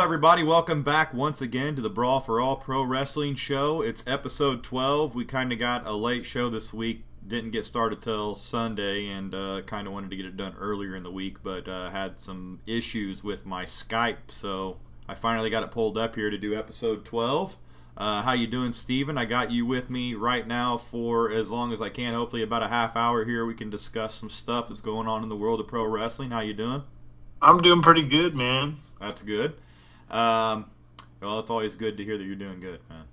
Hello, everybody. Welcome back once again to the Brawl for All Pro Wrestling Show. It's episode 12. We kind of got a late show this week. Didn't get started till Sunday, and kind of wanted to get it done earlier in the week, but had some issues with my Skype, so I finally got it pulled up here to do episode 12. How you doing, Steven? I got you with me right now for as long as I can. Hopefully about a half hour here we can discuss some stuff that's going on in the world of pro wrestling. How you doing? I'm doing pretty good, man. That's good. Well, it's always good to hear that you're doing good, man.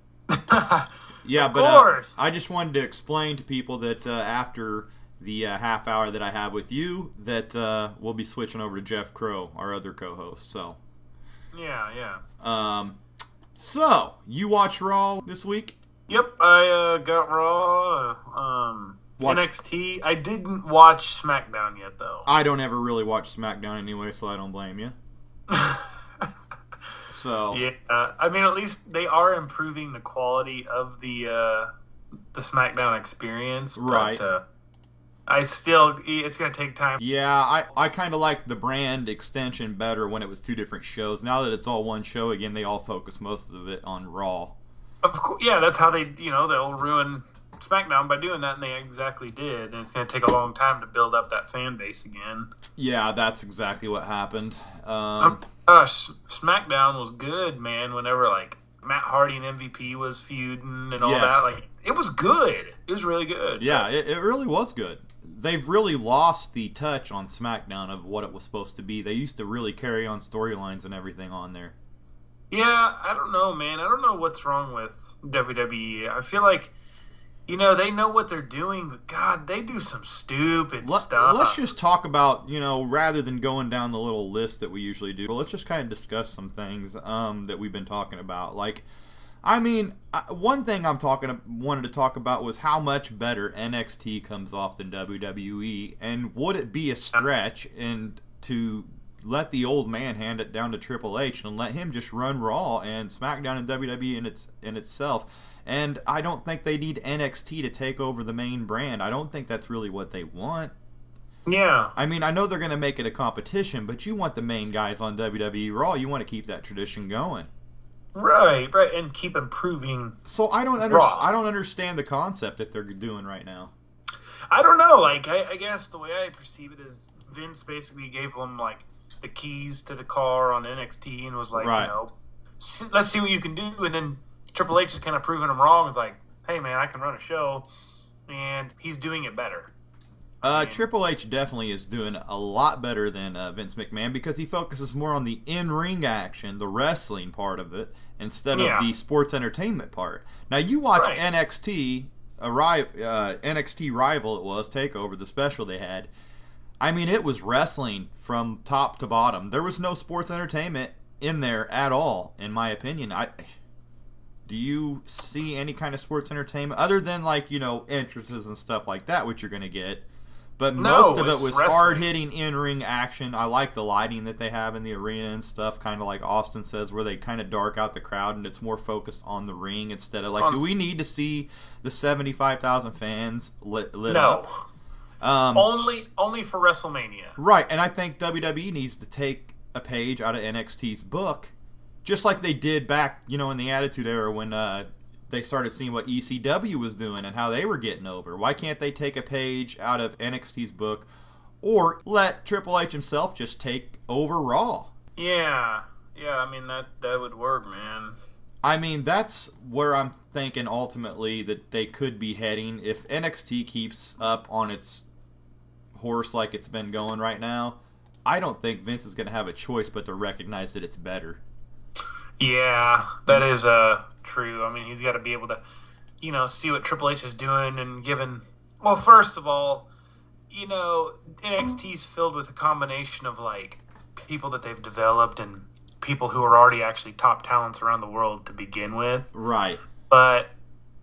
Yeah, of but course. I just wanted to explain to people that after the half hour that I have with you, that we'll be switching over to Jeff Crow, our other co-host. So, yeah. So you watched Raw this week? Yep, I got Raw, NXT. I didn't watch SmackDown yet, though. I don't ever really watch SmackDown anyway, so I don't blame you. So yeah, I mean, at least they are improving the quality of the SmackDown experience, right? But, it's going to take time. Yeah, I kind of like the brand extension better when it was two different shows. Now that it's all one show again, they all focus most of it on Raw. Of course, yeah, that's how they'll ruin SmackDown by doing that, and they exactly did. And it's going to take a long time to build up that fan base again. Yeah, that's exactly what happened. Gosh, SmackDown was good, man. Whenever like Matt Hardy and MVP was feuding and all that, like it was good. It was really good. Yeah, it really was good. They've really lost the touch on SmackDown of what it was supposed to be. They used to really carry on storylines and everything on there. Yeah, I don't know, man. I don't know what's wrong with WWE. I feel like, they know what they're doing, but God, they do some stupid stuff. Let's just talk about, rather than going down the little list that we usually do, let's just kind of discuss some things that we've been talking about. Like, I mean, one thing wanted to talk about was how much better NXT comes off than WWE, and would it be a stretch to let the old man hand it down to Triple H and let him just run Raw and SmackDown and WWE in itself? And I don't think they need NXT to take over the main brand. I don't think that's really what they want. Yeah. I mean, I know they're going to make it a competition, but you want the main guys on WWE Raw. You want to keep that tradition going. Right, and keep improving. So I don't understand the concept that they're doing right now. I don't know. Like, I guess the way I perceive it is Vince basically gave them, like, the keys to the car on NXT and was like, let's see what you can do. And then Triple H is kind of proving him wrong. It's like, hey, man, I can run a show. And he's doing it better. Triple H definitely is doing a lot better than Vince McMahon because he focuses more on the in-ring action, the wrestling part of it, instead of the sports entertainment part. Now, you watch NXT, NXT Rival it was, Takeover, the special they had. I mean, it was wrestling from top to bottom. There was no sports entertainment in there at all, in my opinion. Do you see any kind of sports entertainment other than, like, entrances and stuff like that, which you're going to get? But most of it was hard-hitting in-ring action. I like the lighting that they have in the arena and stuff, kind of like Austin says, where they kind of dark out the crowd and it's more focused on the ring instead of, like, do we need to see the 75,000 fans lit up? Only for WrestleMania. Right, and I think WWE needs to take a page out of NXT's book, just like they did back, in the Attitude Era when they started seeing what ECW was doing and how they were getting over. Why can't they take a page out of NXT's book or let Triple H himself just take over Raw? Yeah, I mean, that would work, man. I mean, that's where I'm thinking ultimately that they could be heading. If NXT keeps up on its horse like it's been going right now, I don't think Vince is going to have a choice but to recognize that it's better. Yeah, that is true. I mean, he's got to be able to, see what Triple H is doing and given. Well, first of all, NXT's filled with a combination of like people that they've developed and people who are already actually top talents around the world to begin with. Right. But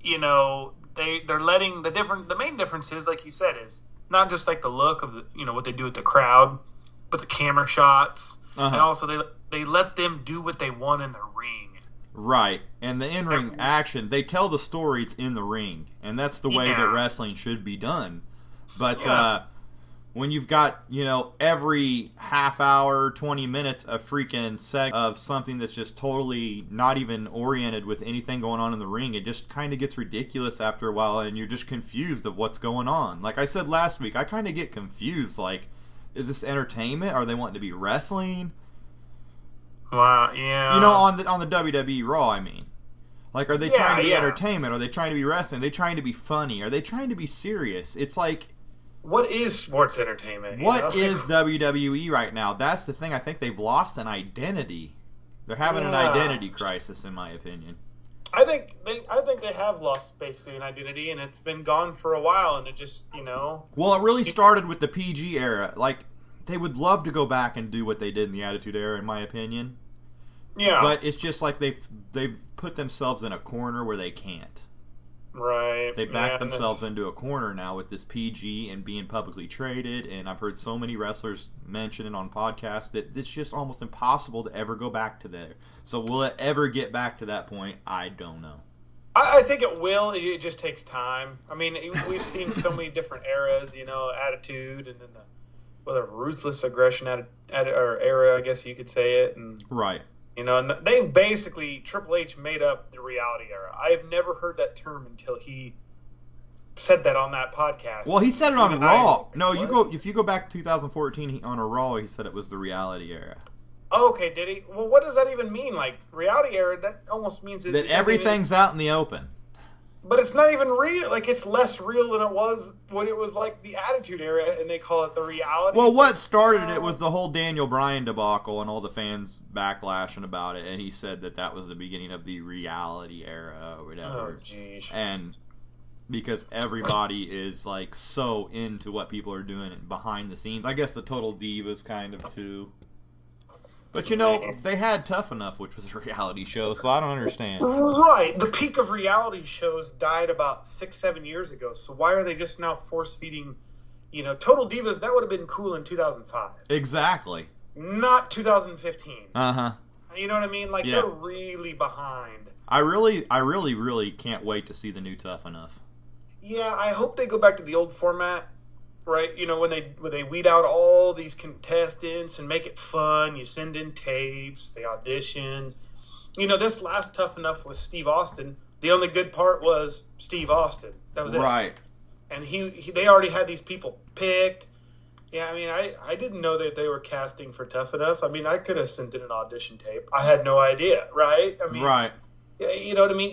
they're letting the main difference is, like you said, is not just like the look of the what they do with the crowd, but the camera shots, and also they let them do what they want in the ring. Right, and the in-ring action, they tell the stories in the ring, and that's the way that wrestling should be done. But when you've got, every half hour, 20 minutes, a freaking seg of something that's just totally not even oriented with anything going on in the ring, it just kind of gets ridiculous after a while, and you're just confused of what's going on. Like I said last week, I kind of get confused. Like, is this entertainment? Are they wanting to be wrestling? Wow, yeah. On the WWE Raw, I mean. Like, are they trying to be entertainment? Are they trying to be wrestling? Are they trying to be funny? Are they trying to be serious? It's like... What is sports entertainment? What is WWE right now? That's the thing. I think they've lost an identity. They're having an identity crisis, in my opinion. I think they have lost basically an identity, and it's been gone for a while, and it just, Well, it really started with the PG era. Like, they would love to go back and do what they did in the Attitude Era, in my opinion. Yeah. But it's just like they've put themselves in a corner where they can't. Right. They backed themselves into a corner now with this PG and being publicly traded, and I've heard so many wrestlers mention it on podcasts that it's just almost impossible to ever go back to there. So will it ever get back to that point? I don't know. I think it will. It just takes time. I mean, we've seen so many different eras, Attitude, and then the ruthless aggression or era, I guess you could say it. And, right. And they basically, Triple H made up the reality era. I have never heard that term until he said that on that podcast. Well, he said it on Raw. No, if you go back to 2014 on a Raw, he said it was the reality era. Oh, okay, did he? Well, what does that even mean? Like, reality era, that almost means that everything's out in the open. But it's not even real. Like, it's less real than it was when it was like the Attitude Era, and they call it the reality. Well, what started it was the whole Daniel Bryan debacle and all the fans backlashing about it, and he said that was the beginning of the reality era or whatever. Oh, jeez. And because everybody is like so into what people are doing behind the scenes, I guess the Total Divas kind of too. But they had Tough Enough, which was a reality show, so I don't understand. Right. The peak of reality shows died about 6-7 years ago, so why are they just now force-feeding, Total Divas, that would have been cool in 2005. Exactly. Not 2015. Uh-huh. You know what I mean? Like, they're really behind. I really can't wait to see the new Tough Enough. Yeah, I hope they go back to the old format. Right, when they weed out all these contestants and make it fun, you send in tapes, the auditions. This last Tough Enough was Steve Austin. The only good part was Steve Austin. That was it. Right. And they already had these people picked. Yeah, I mean, I didn't know that they were casting for Tough Enough. I mean, I could have sent in an audition tape. I had no idea, right? I mean, right. You know what I mean?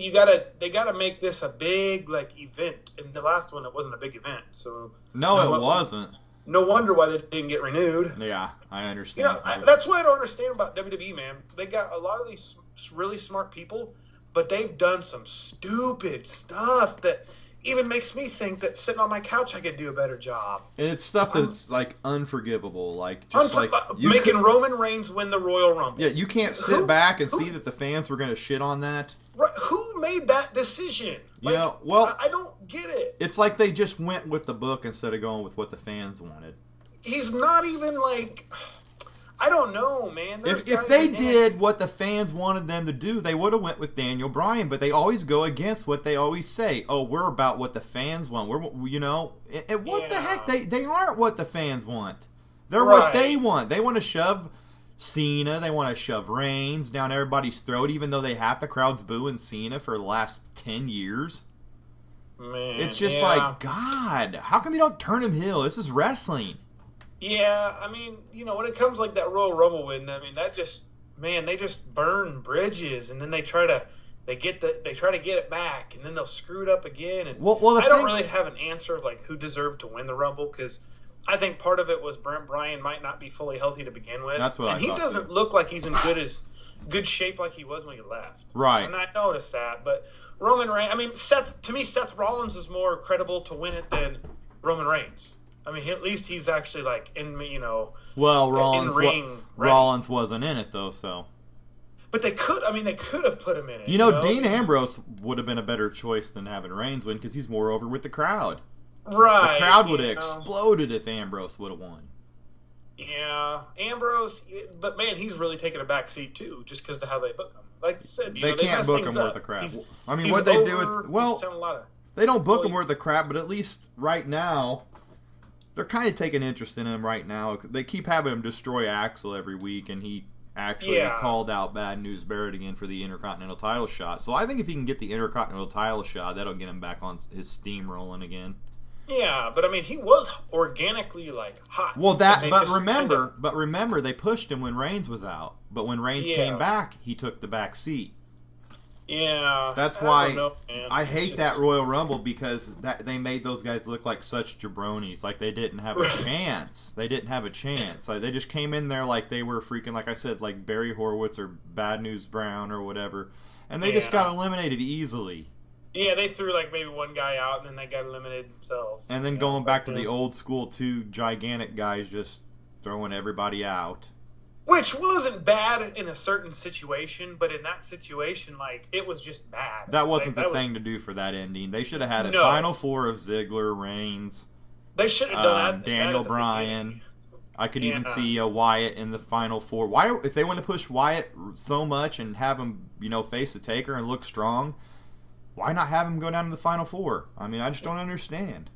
They gotta make this a big event. And the last one, it wasn't a big event, so no, it wasn't. No wonder why they didn't get renewed. Yeah, I understand. That's what I don't understand about WWE, man. They got a lot of these really smart people, but they've done some stupid stuff that even makes me think that sitting on my couch I could do a better job. And it's stuff that's like unforgivable, like just making Roman Reigns win the Royal Rumble. Yeah, you can't sit back and see that the fans were going to shit on that. Right, who made that decision? I don't get it. It's like they just went with the book instead of going with what the fans wanted. He's not even I don't know, man. If they did what the fans wanted them to do, they would have went with Daniel Bryan. But they always go against what they always say. Oh, we're about what the fans want. And what the heck? They aren't what the fans want. They're what they want. They want to shove Cena. They want to shove Reigns down everybody's throat, even though they half the crowd's booing Cena for the last 10 years. Man, it's just like, God, how come you don't turn him heel? This is wrestling. Yeah, I mean, when it comes like that Royal Rumble win, I mean, they just burn bridges, and then they try to get it back, and then they'll screw it up again. And I don't really have an answer of who deserved to win the Rumble, because I think part of it was Bryan might not be fully healthy to begin with. That's what he doesn't look like he's in good shape like he was when he left. Right. And I noticed that, but Roman Reigns, I mean, Seth Rollins is more credible to win it than Roman Reigns. I mean, at least he's actually Well, Rollins wasn't in it though, so. But they could have put him in it. Dean Ambrose would have been a better choice than having Reigns win because he's more over with the crowd. Right. The crowd would have exploded if Ambrose would have won. Yeah, Ambrose, but man, he's really taken a back seat too, just because of how they book him. Like I said, they can't book him worth the crap. What they do with they don't book him worth the crap, but at least right now. They're kind of taking interest in him right now. They keep having him destroy Axel every week, and he actually called out Bad News Barrett again for the Intercontinental title shot. So I think if he can get the Intercontinental title shot, that'll get him back on his steam rolling again. Yeah, but I mean, he was organically like hot. Well, remember, they pushed him when Reigns was out. But when Reigns came back, he took the back seat. Yeah, that's why I hate that Royal Rumble, because they made those guys look like such jabronis, like they didn't have a chance. They didn't have a chance. Like, they just came in there like they were freaking, like I said, like Barry Horowitz or Bad News Brown or whatever, and they just got eliminated easily. Yeah, they threw like maybe one guy out, and then they got eliminated themselves. And then going back to the old school, two gigantic guys just throwing everybody out. Which wasn't bad in a certain situation, but in that situation, like, it was just bad. That wasn't the thing to do for that ending. They should have had a Final Four of Ziggler, Reigns. They should have done that. Daniel Bryan. I could even see Wyatt in the Final Four. Why, if they want to push Wyatt so much and have him, face the Taker and look strong, why not have him go down to the Final Four? I mean, I just don't understand.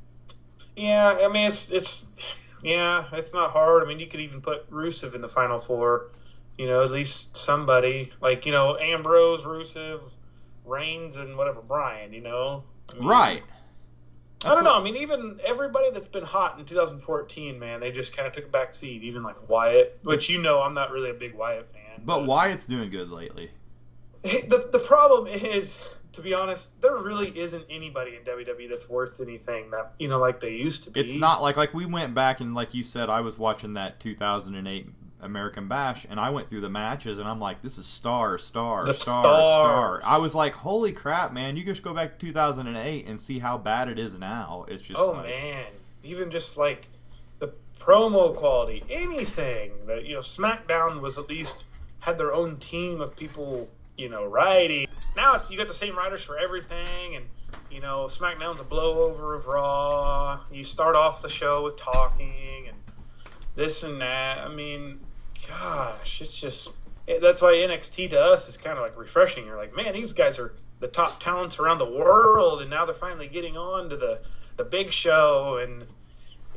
Yeah, I mean, it's not hard. I mean, you could even put Rusev in the Final Four. At least somebody. Like, Ambrose, Rusev, Reigns, and whatever, Bryan, I mean, right. I don't know. I mean, even everybody that's been hot in 2014, man, they just kind of took a back seat. Even like Wyatt, which I'm not really a big Wyatt fan. But Wyatt's doing good lately. The problem is, to be honest, there really isn't anybody in WWE that's worth anything that, like they used to be. It's not like we went back and, like you said, I was watching that 2008 American Bash, and I went through the matches, and I'm like, this is star. I was like, holy crap, man, you just go back to 2008 and see how bad it is now. It's just man, even just like the promo quality, anything that, SmackDown was at least had their own team of people, writing. Now you got the same writers for everything, and SmackDown's a blowover of Raw. You start off the show with talking and this and that. I mean, gosh, it's just that's why NXT to us is kind of like refreshing. You're like, man, these guys are the top talents around the world, and now they're finally getting on to the big show. And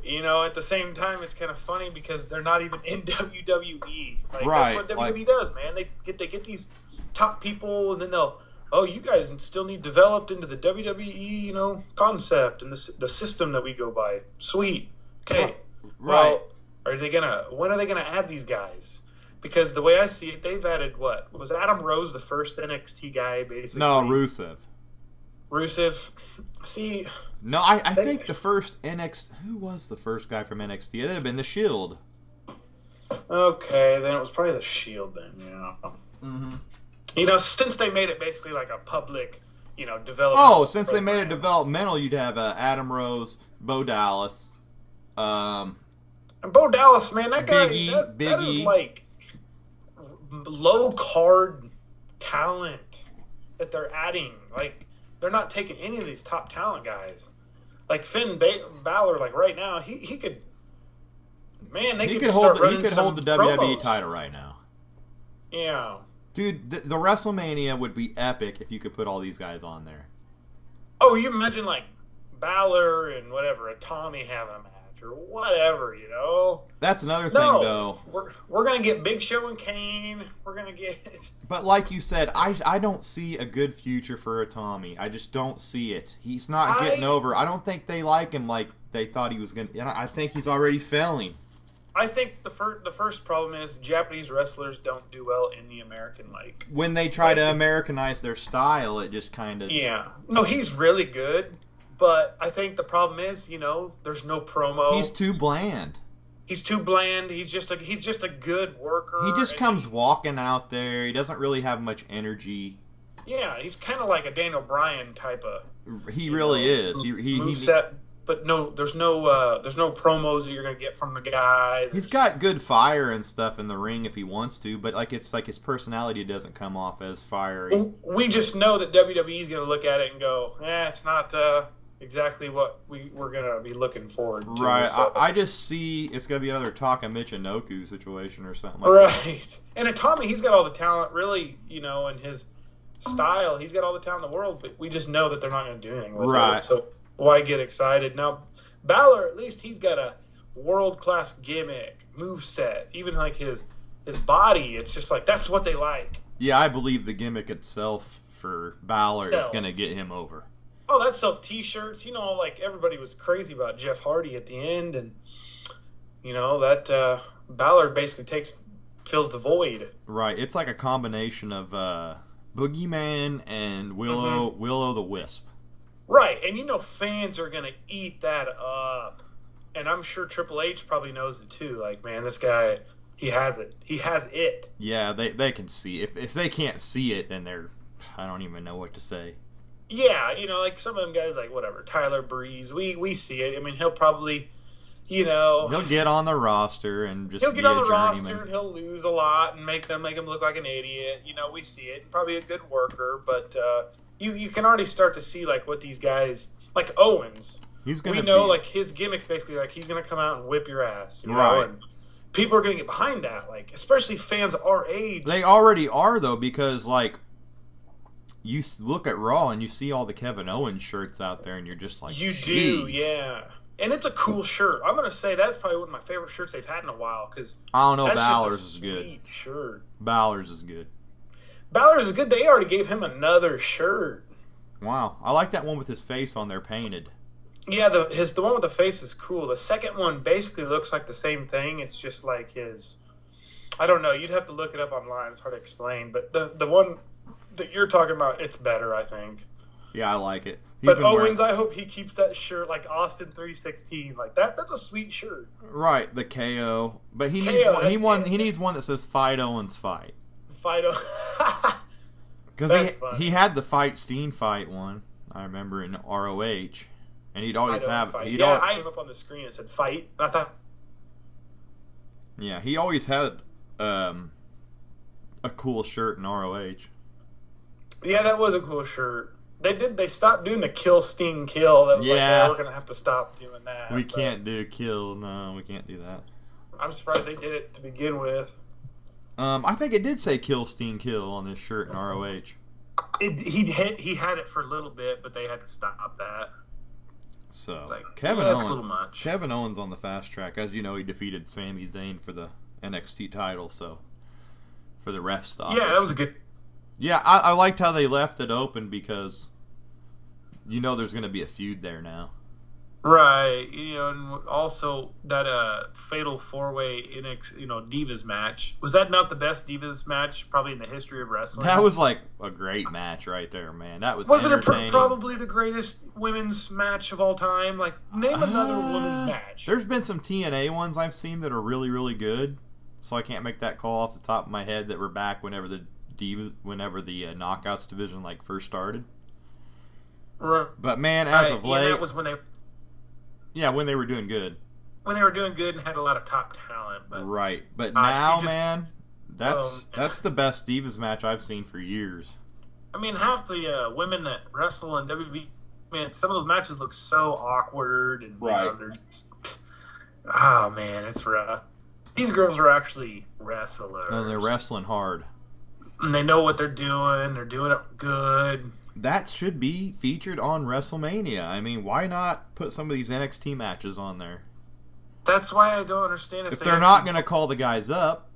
at the same time, it's kind of funny because they're not even in WWE. Like, right. That's what WWE does, man. They get these top people, and then you guys still need developed into the WWE, concept and the system that we go by. Sweet. Okay. Right. Well, when are they gonna add these guys? Because the way I see it, they've added what? Was Adam Rose the first NXT guy, basically? No, Rusev. See. No, I think the first NXT. Who was the first guy from NXT? It would have been the Shield. Okay, then it was probably the Shield. Then, yeah. Mm-hmm. Since they made it basically like a public, development. Oh, since program. They made it developmental, you'd have Adam Rose, Bo Dallas. And Bo Dallas, man, that guy, that is like low card talent that they're adding. Like, they're not taking any of these top talent guys. Like Finn Balor, like right now, he could. Man, he could hold the WWE title right now. Yeah. Dude, the WrestleMania would be epic if you could put all these guys on there. Oh, you imagine like Balor and whatever, a Tommy having a match or whatever, That's another thing, though. We're gonna get Big Show and Kane. We're gonna get. But like you said, I don't see a good future for a Tommy. I just don't see it. He's not getting over. I don't think they like him like they thought he was gonna. I think he's already failing. I think the first problem is Japanese wrestlers don't do well in the American when they try to Americanize their style, it just kind of No, he's really good, but I think the problem is there's no promo. He's too bland. He's just a good worker. He just comes walking out there. He doesn't really have much energy. Yeah, he's kind of like a Daniel Bryan type of. He really is. He moveset. But there's no promos that you're gonna get from the guy. He's got good fire and stuff in the ring if he wants to, but it's like his personality doesn't come off as fiery. We just know that WWE's gonna look at it and go, it's not exactly what we're gonna be looking forward to. Right. So. I just see it's gonna be another Taka Michinoku situation or something like that. Right. And Tommy, he's got all the talent, really, in his style. He's got all the talent in the world, but we just know that they're not gonna do anything with it. So why get excited? Now, Balor, at least he's got a world-class gimmick, moveset, even like his body. It's just like that's what they like. Yeah, I believe the gimmick itself for Balor is going to get him over. Oh, that sells T-shirts. Like everybody was crazy about Jeff Hardy at the end, and that Balor basically fills the void. Right. It's like a combination of Boogeyman and Will the Wisp. Right, and fans are going to eat that up. And I'm sure Triple H probably knows it too. Like, man, this guy, he has it. He has it. Yeah, they can see. If they can't see it, then I don't even know what to say. Yeah, like some of them guys, like whatever, Tyler Breeze, we see it. I mean, he'll probably, he'll get on the roster and just he'll get on the roster and he'll lose a lot and make him look like an idiot. We see it. Probably a good worker, but you can already start to see like what these guys like Owens. Like his gimmick's basically like he's gonna come out and whip your ass, right? And people are gonna get behind that, like especially fans our age. They already are though, because like you look at Raw and you see all the Kevin Owens shirts out there, and you're just like, you do, yeah. And it's a cool shirt. I'm gonna say that's probably one of my favorite shirts they've had in a while. Because I don't know, Balor's is good. Sweet shirt. Balor's is good. Balor's is good. They already gave him another shirt. Wow, I like that one with his face on there painted. Yeah, the one with the face is cool. The second one basically looks like the same thing. It's just like his. I don't know. You'd have to look it up online. It's hard to explain. But the one that you're talking about, it's better, I think. Yeah, I like it. But Owens, I hope he keeps that shirt like Austin 316. Like that's a sweet shirt. Right, the KO. But he needs one. He needs one that says "Fight Owens, fight." Fight Owens. Because he had the Fight Steen fight one. I remember in ROH, and he'd always have. I had him up on the screen. It said "Fight." And I thought. Yeah, he always had a cool shirt in ROH. Yeah, that was a cool shirt. They stopped doing the kill Sting kill. That was we're gonna have to stop doing that. We can't do kill. No, we can't do that. I'm surprised they did it to begin with. I think it did say kill Sting kill on this shirt in ROH. He had it for a little bit, but they had to stop that. So Kevin Owens, a little much. Kevin Owens on the fast track, as you know, he defeated Sami Zayn for the NXT title. So for the ref stop. Yeah, that was a good. Yeah, I liked how they left it open because there's going to be a feud there now. Right. And also that fatal 4-way Divas match. Was that not the best Divas match probably in the history of wrestling? That was like a great match right there, man. That was Wasn't it probably the greatest women's match of all time? Like, name another women's match. There's been some TNA ones I've seen that are really, really good. So I can't make that call off the top of my head that were back whenever the Knockouts division first started. Right. But man, as of late, that was when they. Yeah, when they were doing good. When they were doing good and had a lot of top talent. But, right, but now, man, that's the best Divas match I've seen for years. I mean, half the women that wrestle in WWE, man, some of those matches look so awkward and right. They're just, oh man, it's rough. These girls are actually wrestlers. And they're wrestling hard. And they know what they're doing. They're doing it good. That should be featured on WrestleMania. I mean, why not put some of these NXT matches on there? That's why I don't understand if they're not going to call the guys up.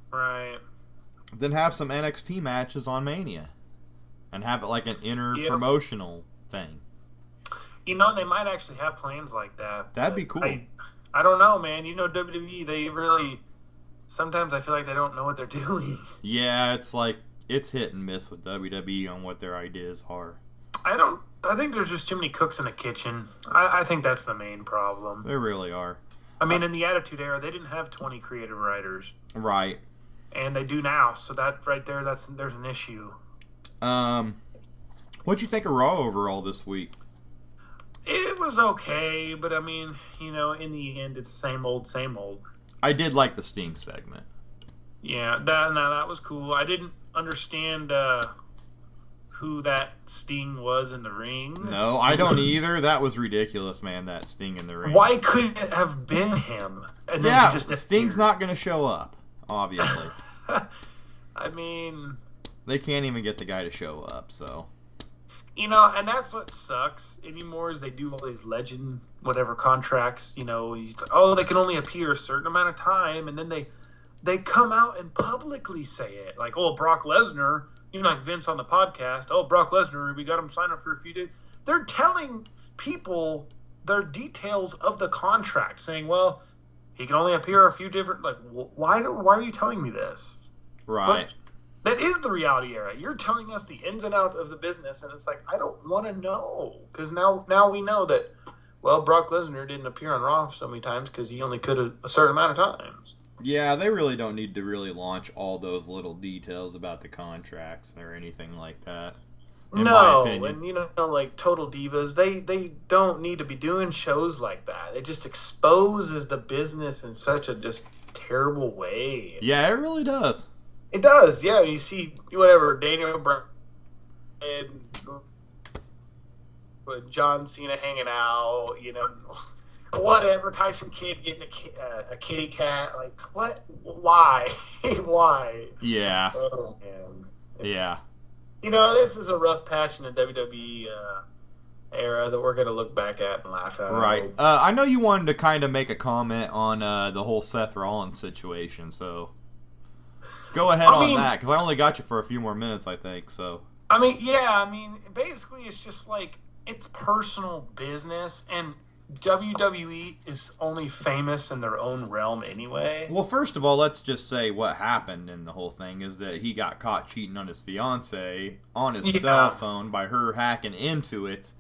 Right. Then have some NXT matches on Mania. And have it like an inter-promotional thing. They might actually have plans like that. That'd be cool. I don't know, man. WWE, they really... Sometimes I feel like they don't know what they're doing. Yeah, it's hit and miss with WWE on what their ideas are. I think there's just too many cooks in the kitchen. I think that's the main problem. They really are. I mean, in the Attitude Era, they didn't have 20 creative writers. Right. And they do now, so that right there, there's an issue. What'd you think of Raw overall this week? It was okay, but I mean, in the end, it's same old, same old. I did like the Sting segment. Yeah, that was cool. I didn't understand who that Sting was in the ring. No, I don't either. That was ridiculous, man, that Sting in the ring. Why couldn't it have been him? And then he just Sting's not going to show up, obviously. I mean... They can't even get the guy to show up, so... You know, and that's what sucks anymore is they do all these legend whatever contracts. You know, they can only appear a certain amount of time, and then they come out and publicly say it, like, oh, Brock Lesnar, you know, like Vince on the podcast, oh, Brock Lesnar, we got him signed up for a few days. They're telling people their details of the contract, saying, well, he can only appear a few different. Like, why are you telling me this? Right. But that is the reality era. You're telling us the ins and outs of the business, and it's like, I don't want to know. Because now we know that, well, Brock Lesnar didn't appear on Raw so many times because he only could a certain amount of times. Yeah, they really don't need to really launch all those little details about the contracts or anything like that. No, and, you know, like Total Divas, they don't need to be doing shows like that. It just exposes the business in such a just terrible way. Yeah, it really does. It does, yeah. You see, whatever, Daniel Bryan with John Cena hanging out, you know, whatever, Tyson Kidd getting a kitty cat. Like, what? Why? Why? Yeah. Oh, man. Yeah. You know, this is a rough patch in the WWE era that we're going to look back at and laugh at. Right. I know you wanted to kind of make a comment on the whole Seth Rollins situation, so go ahead on that, because I only got you for a few more minutes, I think. So. Basically it's just like, it's personal business, and WWE is only famous in their own realm anyway. Well, first of all, let's just say what happened in the whole thing is that he got caught cheating on his fiancée on his cell phone by her hacking into it,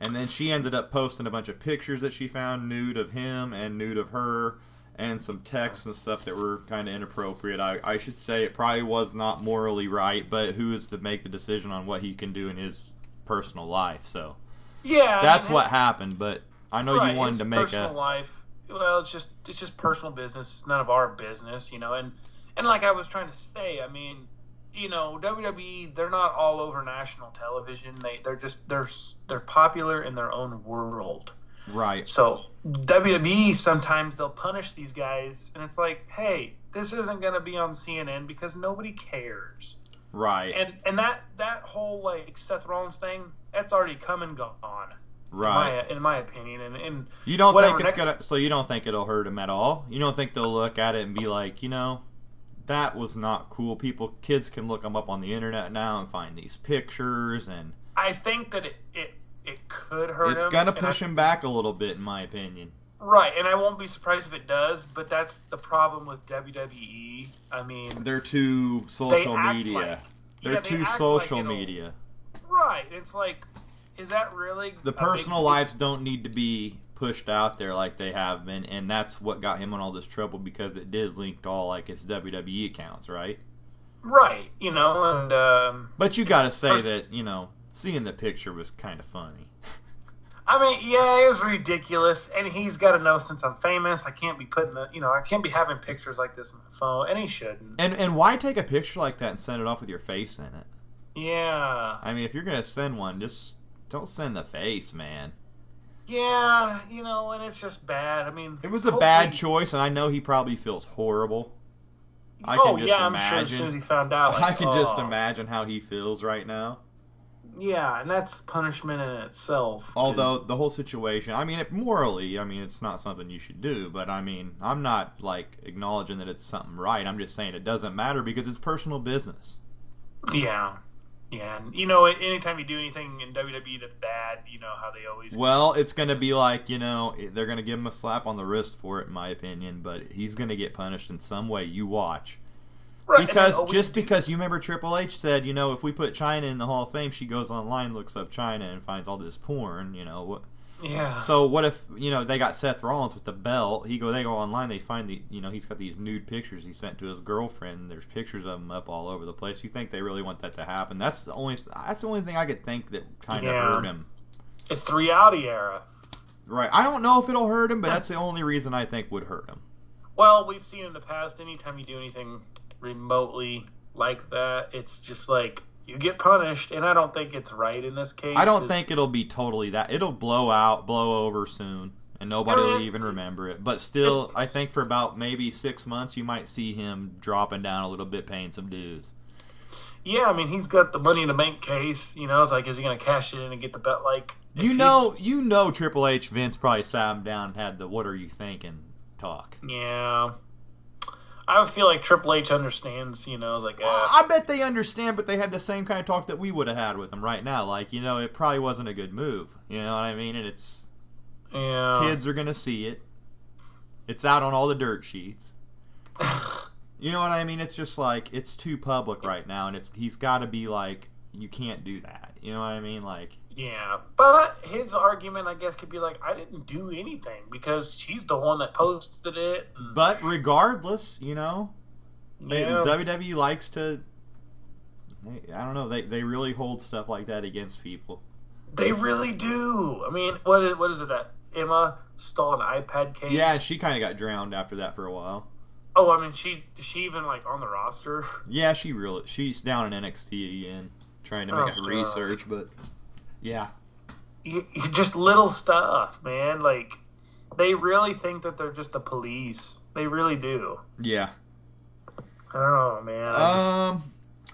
and then she ended up posting a bunch of pictures that she found nude of him and nude of her, and some texts and stuff that were kind of inappropriate. I should say it probably was not morally right, but who is to make the decision on what he can do in his personal life? So yeah, that's what happened, but I know you wanted to make personal life. Well, it's just personal business. It's none of our business, you know. And like I was trying to say, I mean, you know, WWE, they're not all over national television. They're popular in their own world. Right. So WWE, sometimes they'll punish these guys, and it's like, hey, this isn't going to be on CNN because nobody cares. Right. And that whole like Seth Rollins thing, that's already come and gone. Right. In my opinion, and you don't think it's gonna. So you don't think it'll hurt him at all? You don't think they'll look at it and be like, you know, that was not cool. Kids can look them up on the internet now and find these pictures, and I think that it could hurt him. It's gonna push him back a little bit, in my opinion. Right, and I won't be surprised if it does. But that's the problem with WWE. I mean, they're too social media. They're too social media. Right. It's like, is that really the personal lives don't need to be pushed out there like they have been, and that's what got him in all this trouble because it did link to all like his WWE accounts, right? Right. You know, and but you got to say that, you know, seeing the picture was kind of funny. I mean, yeah, it was ridiculous, and he's got to know since I'm famous, I can't be I can't be having pictures like this on my phone, and he shouldn't. And why take a picture like that and send it off with your face in it? Yeah. I mean, if you're gonna send one, just don't send the face, man. Yeah, you know, and it's just bad. I mean, it was a bad choice, and I know he probably feels horrible. I'm sure as soon as he found out. Like, I can just imagine how he feels right now. Yeah, and that's punishment in itself. Although the whole situation, I mean, morally, I mean, it's not something you should do. But I mean, I'm not like acknowledging that it's something right. I'm just saying it doesn't matter because it's personal business. Yeah. Yeah, and you know, anytime you do anything in WWE that's bad, you know how they always... Well, it's going to be like, you know, they're going to give him a slap on the wrist for it, in my opinion, but he's going to get punished in some way. You watch. Right, because you remember Triple H said, you know, if we put China in the Hall of Fame, she goes online, looks up China, and finds all this porn, you know. Yeah. So what if, you know, they got Seth Rollins with the belt, they go online, they find he's got these nude pictures he sent to his girlfriend, there's pictures of him up all over the place. You think they really want that to happen? That's the only thing I could think that kind of hurt him. It's the reality era. Right. I don't know if it'll hurt him, but that's the only reason I think would hurt him. Well, we've seen in the past, anytime you do anything remotely like that, it's just like you get punished, and I don't think it's right in this case. I don't think it'll be totally that. It'll blow over soon, and nobody will even remember it. But still, I think for about maybe 6 months, you might see him dropping down a little bit, paying some dues. Yeah, I mean, he's got the Money in the Bank case. You know, it's like, is he going to cash it in and get the bet? Like, you know, Triple H, Vince probably sat him down and had the "What are you thinking?" talk. Yeah, I feel like Triple H understands. You know, it's like, I bet they understand, but they had the same kind of talk that we would have had with him right now. Like, you know, it probably wasn't a good move. You know what I mean? And it's kids are gonna see it. It's out on all the dirt sheets. You know what I mean? It's just like, it's too public right now, and he's got to be like, you can't do that. You know what I mean? Like, yeah, but his argument, I guess, could be like, I didn't do anything because she's the one that posted it. But regardless, you know, WWE likes to, I don't know, they really hold stuff like that against people. They really do. I mean, what is it that Emma stole an iPad case? Yeah, she kind of got drowned after that for a while. Oh, I mean, is she even like on the roster? Yeah, she's down in NXT again, trying to make research, but yeah, you just little stuff, man. Like, they really think that they're just the police. They really do. Yeah. I don't know, man.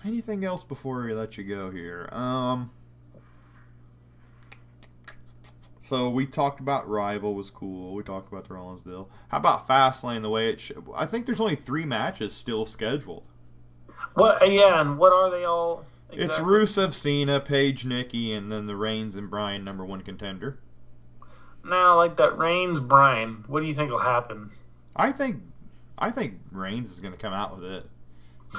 Anything else before we let you go here? So we talked about Rival was cool. We talked about the Rollins deal. How about Fastlane the way it should? I think there's only 3 matches still scheduled. What? Yeah, and what are they all? Exactly? It's Rusev, Cena, Paige, Nikki, and then the Reigns and Bryan #1 contender. Now, like that Reigns Bryan, what do you think will happen? I think Reigns is going to come out with it.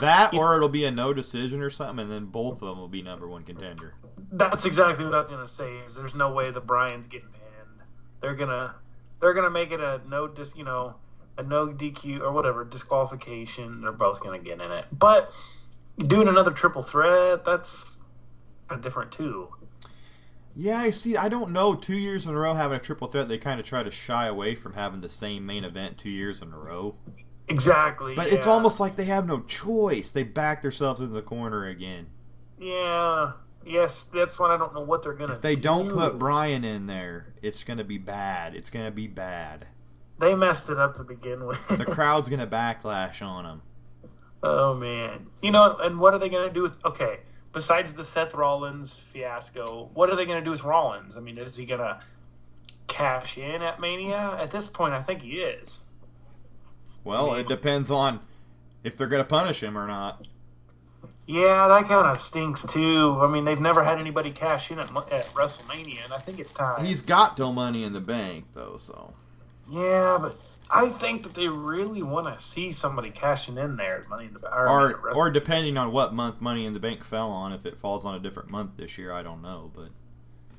That, or it'll be a no decision or something, and then both of them will be #1 contender. That's exactly what I was gonna say. Is there's no way the Bryans getting pinned. They're gonna make it a no DQ or whatever disqualification. They're both gonna get in it. But doing another triple threat, that's different too. Yeah, I see. I don't know. 2 years in a row having a triple threat, they kind of try to shy away from having the same main event 2 years in a row. Exactly. But it's almost like they have no choice. They back themselves into the corner again. Yeah. Yes, that's when I don't know what they're going to do. If they don't put Bryan in there, it's going to be bad. It's going to be bad. They messed it up to begin with. The crowd's going to backlash on them. Oh, man. You know, and what are they going to do with... Okay, besides the Seth Rollins fiasco, what are they going to do with Rollins? I mean, is he going to cash in at Mania? At this point, I think he is. Well, it depends on if they're going to punish him or not. Yeah, that kind of stinks, too. I mean, they've never had anybody cash in at WrestleMania, and I think it's time. He's got no Money in the Bank, though, so... Yeah, but I think that they really want to see somebody cashing in there at Money in the Bank. Or depending on what month Money in the Bank fell on, if it falls on a different month this year, I don't know, but...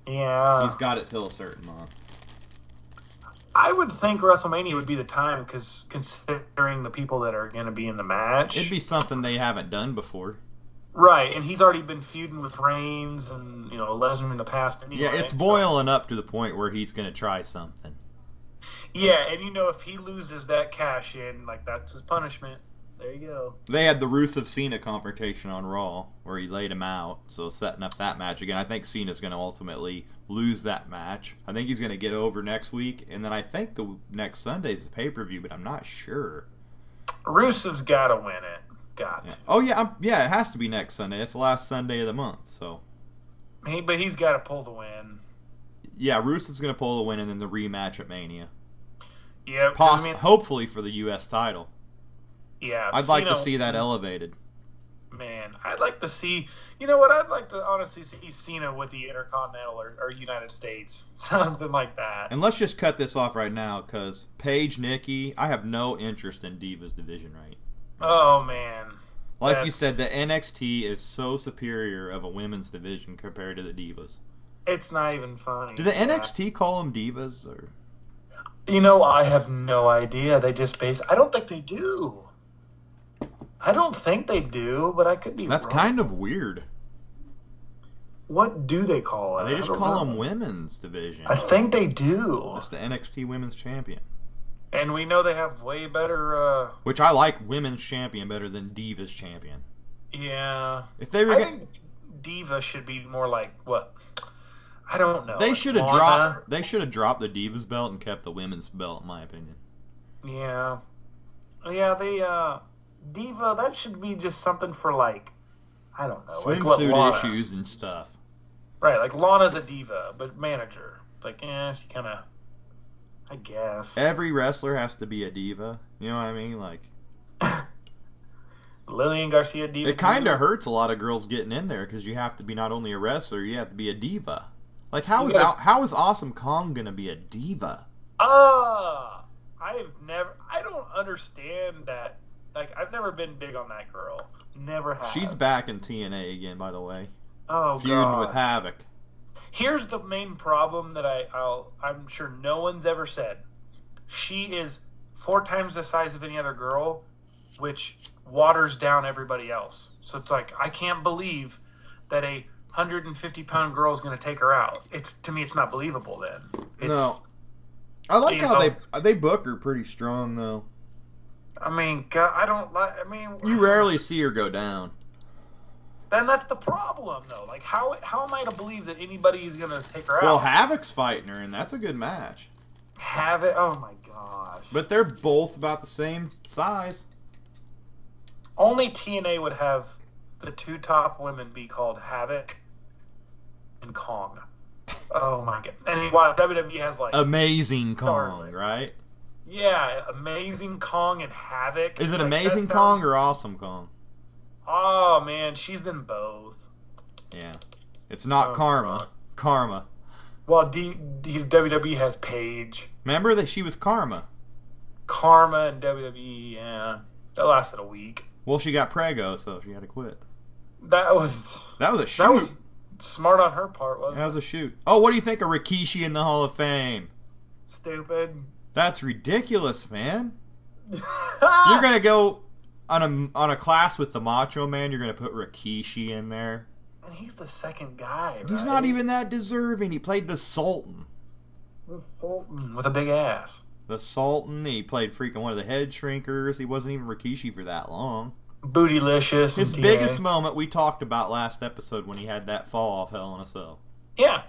Yeah. He's got it till a certain month. I would think WrestleMania would be the time, because considering the people that are going to be in the match... It'd be something they haven't done before. Right, and he's already been feuding with Reigns and, Lesnar in the past anyway. Yeah, it's boiling up to the point where he's going to try something. Yeah, and if he loses that cash in, like, that's his punishment. There you go. They had the Rusev Cena confrontation on Raw, where he laid him out, so setting up that match again. I think Cena's going to ultimately lose that match. I think he's going to get over next week, and then I think the next Sunday is the pay-per-view, but I'm not sure. Rusev's got to win it. Yeah. Oh, yeah, it has to be next Sunday. It's the last Sunday of the month, so. But he's got to pull the win. Yeah, Rusev's going to pull the win, and then the rematch at Mania. Yeah. Hopefully for the U.S. title. Yeah. I'd like to see that elevated. Man, I'd like to see... You know what? I'd like to honestly see Cena with the Intercontinental or United States. Something like that. And let's just cut this off right now, because Paige, Nikki, I have no interest in Divas division right. Oh, man. Like you said, the NXT is so superior of a women's division compared to the Divas. It's not even funny. Do the NXT call them Divas? Or? I have no idea. They just I don't think they do. I don't think they do, but I could be wrong. That's kind of weird. What do they call it? They just call them women's division. I think they do. It's the NXT Women's Champion. And we know they have way better... Which I like women's champion better than Divas champion. Yeah. I think Diva should be more like, what? I don't know. They should have dropped the Divas belt and kept the women's belt, in my opinion. Yeah. Yeah, Diva, that should be just something for, like, I don't know. Swimsuit issues and stuff. Right, like Lana's a diva, but manager. Like, she kind of, I guess. Every wrestler has to be a diva. You know what I mean? Like, Lillian Garcia diva. It kind of hurts a lot of girls getting in there because you have to be not only a wrestler, you have to be a diva. Like, how is Awesome Kong gonna be a diva? I don't understand that. Like, I've never been big on that girl. Never have. She's back in TNA again, by the way. Oh, feuding with Havoc. Here's the main problem that I'm sure no one's ever said. She is 4 times the size of any other girl, which waters down everybody else. So it's like, I can't believe that a 150-pound girl is going to take her out. To me, it's not believable then. No. I like how they book her pretty strong, though. I mean, God, I don't like. I mean, you rarely see her go down. Then that's the problem, though. Like, how am I to believe that anybody is going to take her out? Well, Havoc's fighting her, and that's a good match. Havoc? Oh, my gosh. But they're both about the same size. Only TNA would have the 2 top women be called Havoc and Kong. Oh, my God. And while WWE has, like... Amazing Kong, right? Yeah, Amazing Kong and Havoc. Is it Amazing Kong or Awesome Kong? Oh, man, she's been both. Yeah. It's not Karma. God. Karma. Well, WWE has Paige. Remember that she was Karma. Karma and WWE, yeah. That lasted a week. Well, she got Prego, so she had to quit. That was a shoot. That was smart on her part, wasn't it? That was a shoot. Oh, what do you think of Rikishi in the Hall of Fame? Stupid. That's ridiculous, man. You're going to go... On a class with the Macho Man, you're going to put Rikishi in there. And he's the second guy, right? He's not even that deserving. He played the Sultan. The Sultan with a big ass. The Sultan. He played freaking one of the head shrinkers. He wasn't even Rikishi for that long. Bootylicious. His biggest moment we talked about last episode when he had that fall off Hell in a Cell. Yeah.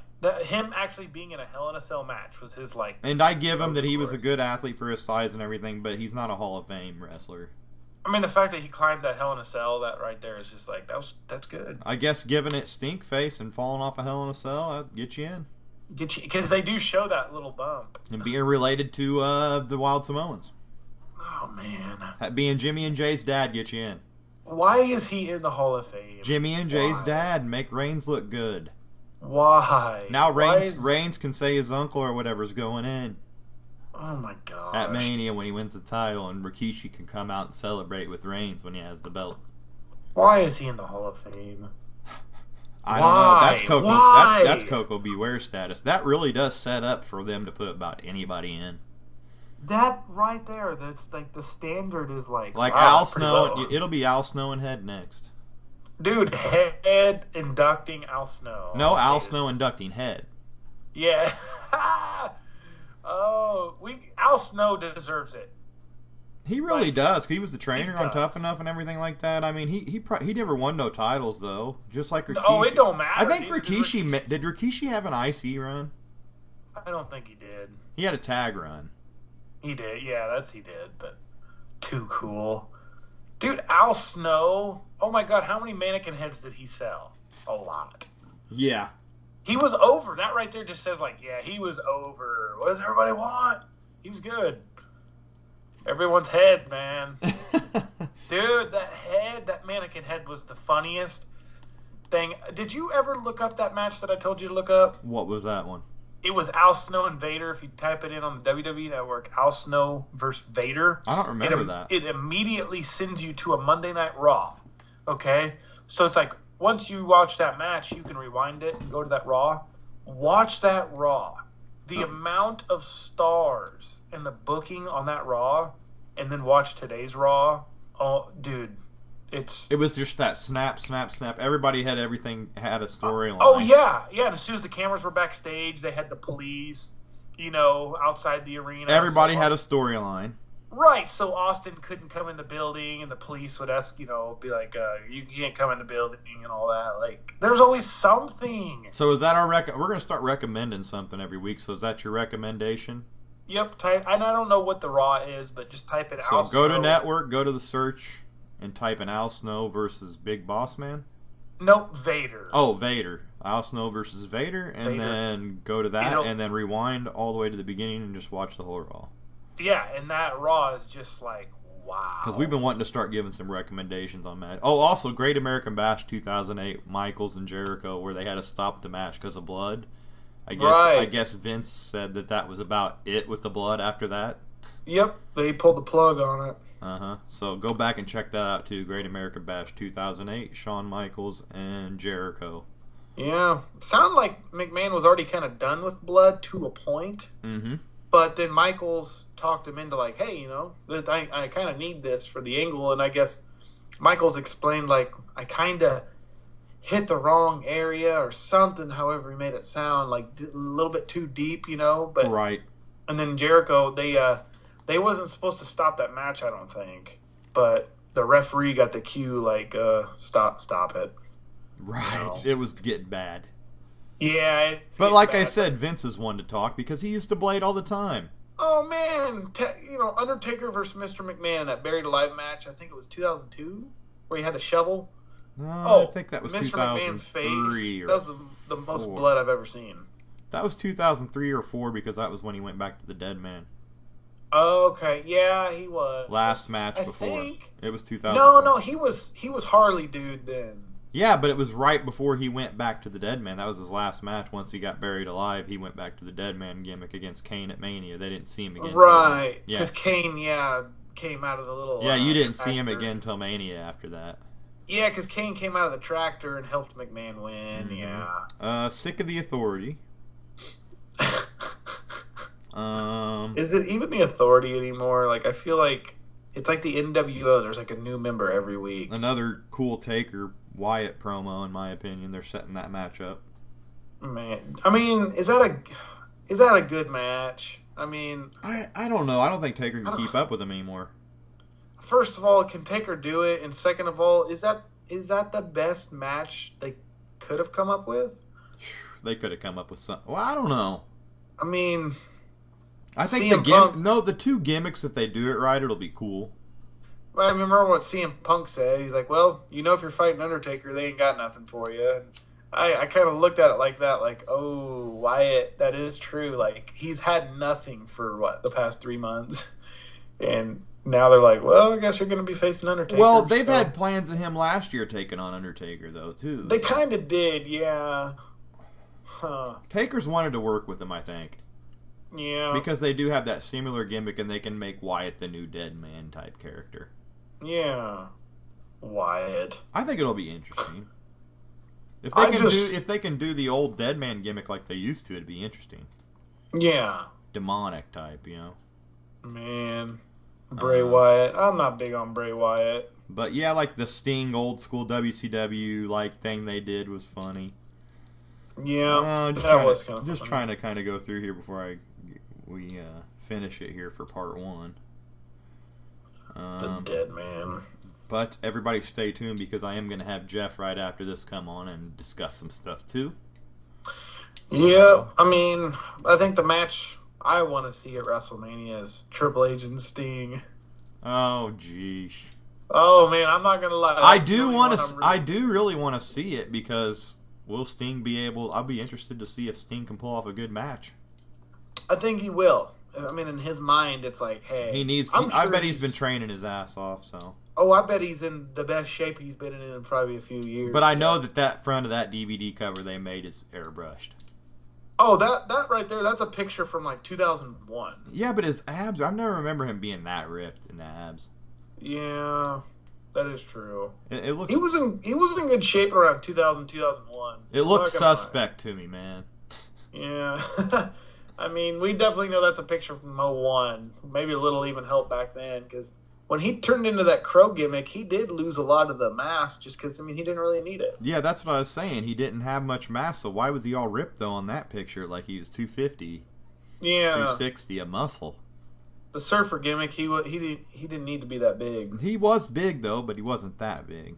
Him actually being in a Hell in a Cell match was his, like... And I give him that he was a good athlete for his size and everything, but he's not a Hall of Fame wrestler. I mean, the fact that he climbed that Hell in a Cell, that right there is just like, that's good. I guess giving it stink face and falling off a Hell in a Cell, that'd get you in. Because they do show that little bump. And being related to the Wild Samoans. Oh, man. That being Jimmy and Jay's dad gets you in. Why is he in the Hall of Fame? Jimmy and Jay's dad make Reigns look good. Why? Now Reigns can say his uncle or whatever's going in. Oh my god! At Mania when he wins the title, and Rikishi can come out and celebrate with Reigns when he has the belt. Why is he in the Hall of Fame? I don't know. That's Coco. Why? That's Coco Beware status. That really does set up for them to put about anybody in. That right there, that's like the standard is like. Like Al Snow, it'll be Al Snow and Head next. Dude, Head inducting Al Snow. No, Al Snow inducting Head. Yeah. Oh, Al Snow deserves it. He really does. He was the trainer on Tough Enough and everything like that. I mean, he never won no titles though. Just like Rikishi. Oh, it don't matter. I think Rikishi did Rikishi have an IC run? I don't think he did. He had a tag run. He did. Yeah, he did. But too cool, dude. Al Snow. Oh my God, how many mannequin heads did he sell? A lot. Yeah. He was over. That right there just says, like, yeah, he was over. What does everybody want? He was good. Everyone's head, man. Dude, that mannequin head was the funniest thing. Did you ever look up that match that I told you to look up? What was that one? It was Al Snow and Vader. If you type it in on the WWE Network, Al Snow versus Vader. I don't remember that. It immediately sends you to a Monday Night Raw. Okay? So it's like, once you watch that match, you can rewind it and go to that Raw. Watch that Raw. The amount of stars and the booking on that Raw, and then watch today's Raw. Oh, dude, it was just that snap. Everybody had everything, had a storyline. Oh yeah. And as soon as the cameras were backstage, they had the police, outside the arena. Everybody had a storyline. Right, so Austin couldn't come in the building, and the police would ask, be like, you can't come in the building and all that. Like, there's always something. So is that our we're going to start recommending something every week, so is that your recommendation? Yep, and I don't know what the Raw is, but just type in Al Snow. So go to Network, go to the search, and type in Al Snow versus Big Boss Man? Nope, Vader. Oh, Vader. Al Snow versus Vader, and then go to that, and then rewind all the way to the beginning and just watch the whole Raw. Yeah, and that Raw is just like, wow. Because we've been wanting to start giving some recommendations on match. Oh, also, Great American Bash 2008, Michaels and Jericho, where they had to stop the match because of blood. I guess Vince said that was about it with the blood after that. Yep, they pulled the plug on it. So go back and check that out too. Great American Bash 2008, Shawn Michaels and Jericho. Yeah, sounded like McMahon was already kind of done with blood to a point. Mm-hmm. But then Michaels talked him into like, hey, I kind of need this for the angle, and I guess Michaels explained like I kind of hit the wrong area or something. However, he made it sound like a little bit too deep, But right. And then Jericho, they wasn't supposed to stop that match, I don't think, but the referee got the cue like, stop it. Right. It was getting bad. Yeah. But like I said, Vince is one to talk because he used to blade all the time. Oh, man. Undertaker versus Mr. McMahon in that Buried Alive match, I think it was 2002, where he had the shovel. I think that was Mr. 2003 McMahon's face. Or that was the most blood I've ever seen. That was 2003 or 4 because that was when he went back to the Dead Man. Okay, yeah, he was. Last match before. It was 2000. No, he was Harley Dude then. Yeah, but it was right before he went back to the Dead Man. That was his last match. Once he got buried alive, he went back to the Dead Man gimmick against Kane at Mania. They didn't see him again. Right, because Kane, came out of the little... Yeah, you didn't see him again until Mania after that. Yeah, because Kane came out of the tractor and helped McMahon win, yeah. Sick of the Authority. Is it even the Authority anymore? Like, I feel like it's like the NWO. There's like a new member every week. Another cool Taker Wyatt promo, in my opinion. They're setting that match up. Man, I mean, is that a good match? I mean, I don't know. I don't think Taker can keep up with him anymore. First of all, can Taker do it? And second of all, is that the best match they could have come up with? They could have come up with something. Well, I don't know. I mean, I think the two gimmicks, if they do it right, it'll be cool. Well, I remember what CM Punk said. He's like, well, if you're fighting Undertaker, they ain't got nothing for you. And I kind of looked at it like that, like, oh, Wyatt, that is true. Like, he's had nothing for, the past 3 months. And now they're like, well, I guess you're going to be facing Undertaker. Well, they've had plans of him last year taking on Undertaker, though, too. They kind of did, yeah. Huh. Taker's wanted to work with him, I think. Yeah. Because they do have that similar gimmick, and they can make Wyatt the new Dead Man type character. Yeah. Wyatt. I think it'll be interesting. If they can do the old Dead Man gimmick like they used to, it'd be interesting. Yeah. Demonic type, Man. Bray Wyatt. I'm not big on Bray Wyatt. But yeah, like the Sting old school WCW thing they did was funny. Yeah, that was kind of just trying to kind of go through here before we finish it here for part 1. The Dead Man. But everybody stay tuned because I am going to have Jeff right after this come on and discuss some stuff too. Yeah, I mean, I think the match I want to see at WrestleMania is Triple H and Sting. Oh, geez. Oh man, I'm not gonna lie. I do really want to see it because will Sting be able? I'll be interested to see if Sting can pull off a good match. I think he will. I mean, in his mind, it's like, hey, he needs. I bet he's been training his ass off. So. Oh, I bet he's in the best shape he's been in probably a few years. But I know that front of that DVD cover they made is airbrushed. Oh, that right there, that's a picture from 2001. Yeah, but his abs, I never remember him being that ripped in the abs. Yeah, that is true. It looks. He was in good shape around 2000, 2001. It looks suspect to me, man. Yeah. I mean, we definitely know that's a picture from 01. Maybe a little even help back then, because when he turned into that Crow gimmick, he did lose a lot of the mass just because, he didn't really need it. Yeah, that's what I was saying. He didn't have much mass, so why was he all ripped, though, on that picture? Like he was 250, 260, a muscle. The Surfer gimmick, he didn't need to be that big. He was big, though, but he wasn't that big.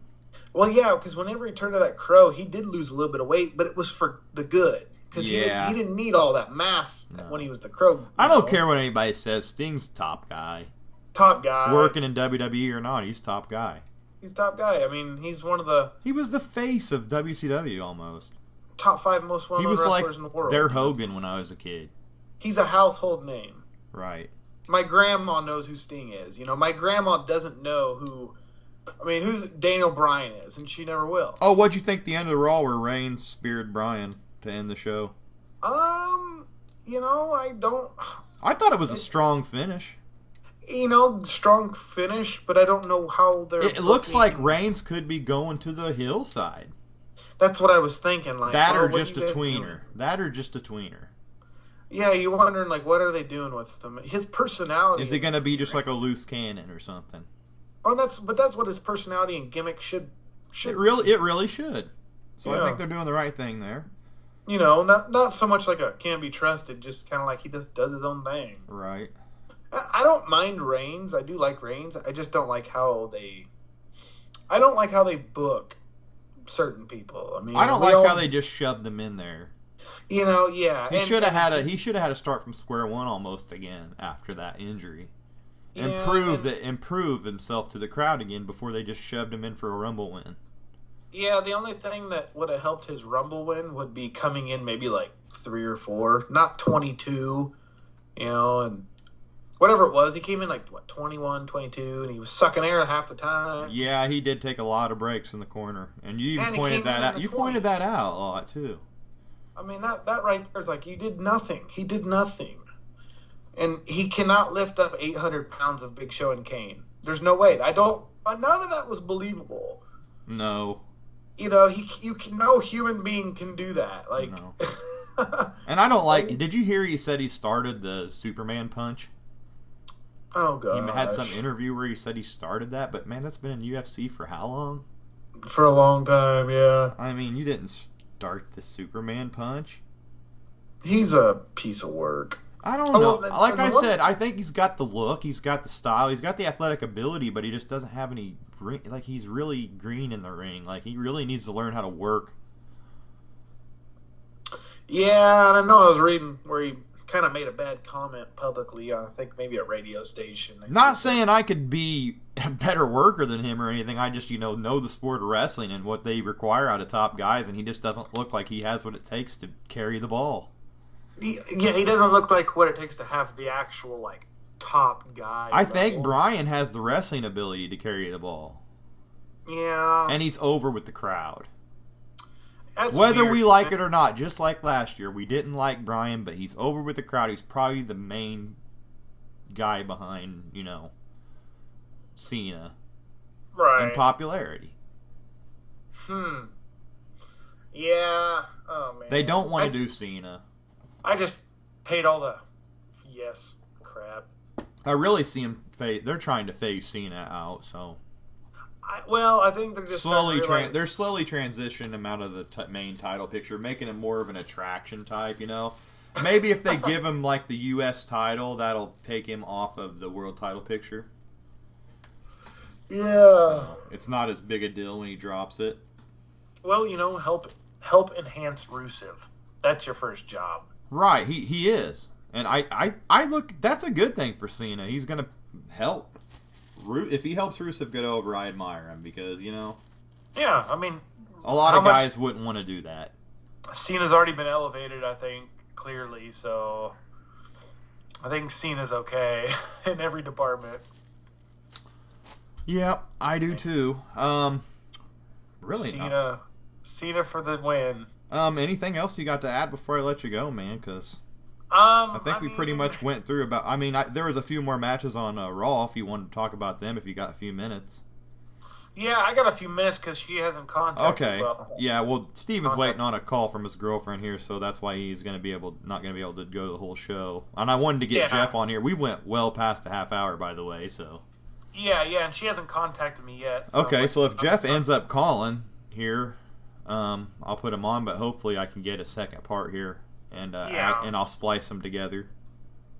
Well, yeah, because whenever he turned to that Crow, he did lose a little bit of weight, but it was for the good. Because he didn't need all that mass when he was the Crow. I don't care what anybody says. Sting's top guy. Top guy. Working in WWE or not, he's top guy. He's top guy. I mean, he's one of the... He was the face of WCW almost. Top 5 most well-known wrestlers in the world. He was like their Hogan when I was a kid. He's a household name. Right. My grandma knows who Sting is. You know, my grandma doesn't know who's Daniel Bryan is, and she never will. Oh, what'd you think the end of the Raw where Reigns speared Bryan to end the show? You know, I thought it was a strong finish. You know, strong finish, but I don't know how they're... It looks like Reigns could be going to the hillside. That's what I was thinking. Like, that or just a tweener. That or just a tweener. Yeah, you're wondering, like, what are they doing with him? His personality... Is it going to be just like a loose cannon or something? Oh, that's what his personality and gimmick should. It really should. So yeah. I think they're doing the right thing there. You know, not so much like a can't be trusted, just kind of like he just does his own thing. Right. I don't mind Reigns. I do like Reigns. I just don't like how they. I don't like how they book certain people. I mean, I don't like how they just shoved them in there. You know, yeah. He should have had to start from square one almost again after that injury. And prove himself to the crowd again before they just shoved him in for a Rumble win. Yeah, the only thing that would have helped his Rumble win would be coming in maybe like 3 or 4, not 22, you know, and whatever it was. He came in like, 21, 22, and he was sucking air half the time. Yeah, he did take a lot of breaks in the corner, and you even pointed that out. You pointed that out a lot, too. I mean, that right there is like, you did nothing. He did nothing. And he cannot lift up 800 pounds of Big Show and Kane. There's no way. None of that was believable. No. You know, no human being can do that. Like, no. And I don't like. Did you hear he said he started the Superman punch? Oh god. He had some interview where he said he started that, but man, that's been in UFC for how long? For a long time, yeah. I mean, you didn't start the Superman punch. He's a piece of work. I don't know. Like I said, I think he's got the look, he's got the style, he's got the athletic ability, but he just doesn't have any. Like, he's really green in the ring. Like, he really needs to learn how to work. Yeah, and I know I was reading where he kind of made a bad comment publicly on, I think, maybe a radio station. Not saying I could be a better worker than him or anything. I just, know the sport of wrestling and what they require out of top guys, and he just doesn't look like he has what it takes to carry the ball. Yeah, he doesn't look like what it takes to have the actual, like, top guy. I think Bryan has the wrestling ability to carry the ball. Yeah. And he's over with the crowd. That's Whether weird. we like it or not, just like last year, we didn't like Bryan, but he's over with the crowd. He's probably the main guy behind, Cena. Right. In popularity. Yeah. Oh, man. They don't want to do Cena. I just hate all the crap. I really see him they're trying to phase Cena out, so. I think they're just they're slowly transitioning him out of the main title picture, making him more of an attraction type, Maybe if they give him, like, the U.S. title, that'll take him off of the world title picture. Yeah. So it's not as big a deal when he drops it. Well, help enhance Rusev. That's your first job. Right, he is. And I look, that's a good thing for Cena. He's going to help. If he helps Rusev get over, I admire him because, Yeah, I mean... A lot of guys wouldn't want to do that. Cena's already been elevated, I think, clearly, so... I think Cena's okay in every department. Yeah, I do too. Really Cena for the win. Anything else you got to add before I let you go, man? Because... I think we pretty much went through about... there was a few more matches on Raw if you wanted to talk about them, if you got a few minutes. Yeah, I got a few minutes because she hasn't contacted me. Okay. Yeah, well, Steven's waiting on a call from his girlfriend here, so that's why he's not going to be able to go to the whole show. And I wanted to get Jeff on here. We went well past a half hour, by the way, so... Yeah, and she hasn't contacted me yet. So okay, so if Jeff ends up calling here, I'll put him on, but hopefully I can get a second part here. And and I'll splice them together